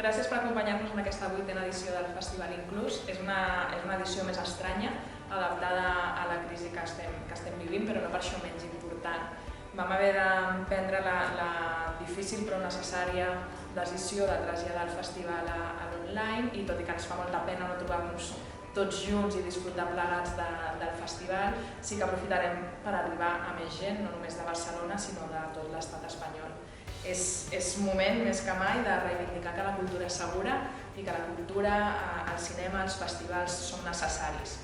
gràcies per acompanyar-nos en aquesta 8a edició del Festival Inclús. És una edició més estranya, adaptada a la crisi que estem vivint, però no per això menys important. Vam haver d'emprendre la difícil però necessària decisió de traslladar el festival a l'online i tot i que ens fa molta pena no trobar-nos tots junts i disfrutar plegats del festival, sí que aprofitarem per arribar a més gent, no només de Barcelona, sinó de tot l'estat espanyol. És moment, més que mai, de reivindicar que la cultura és segura i que la cultura, el cinema, els festivals són necessaris.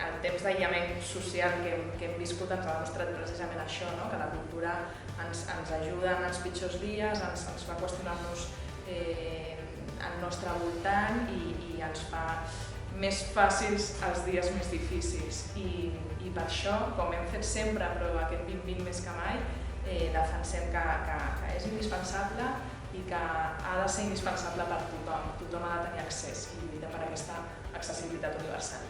El temps d'aïllament social que hem viscut ens ha demostrat precisament això, que la cultura ens ajuda en els pitjors dies, ens fa qüestionar-nos al nostre voltant i ens fa més fàcils els dies més difícils. I per això, com hem fet sempre, però aquest 2020 més que mai, defensem que és indispensable i que ha de ser indispensable per tothom. Tothom ha de tenir accés i lluita per aquesta accessibilitat universal.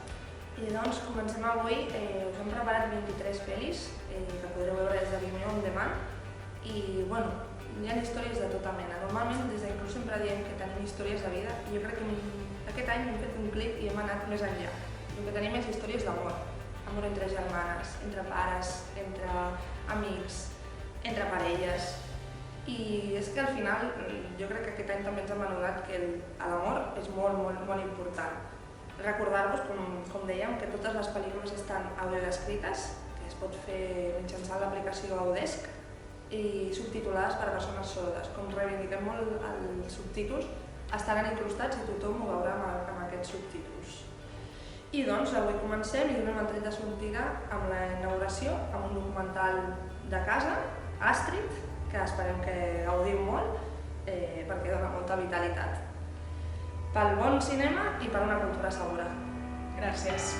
I doncs comencem avui, us hem preparat 23 pel·lis que podreu veure des de Vimeo On Demand i hi ha històries de tota mena. Normalment des d'Inclús sempre diem que tenim històries de vida i jo crec que aquest any hem fet un clip i hem anat més enllà. El que tenim és històries d'amor, amor entre germanes, entre pares, entre amics, entre parelles. I és que al final jo crec que aquest any també ens hem adonat que l'amor és molt, molt, molt important. Recordar-vos, com dèiem, que totes les pel·lícules estan audiodescrites, que es pot fer mitjançant l'aplicació Audesc i subtitulades per a persones sordes. Com reivindiquem molt els subtítols, estaran incrustats i tothom ho veurà amb aquests subtítols. I doncs avui comencem i donem el tret de sortida amb la inauguració, amb un documental de casa, Astrid, que esperem que gaudim molt perquè dona molta vitalitat. Pel bon cinema i per una cultura segura. Gràcies.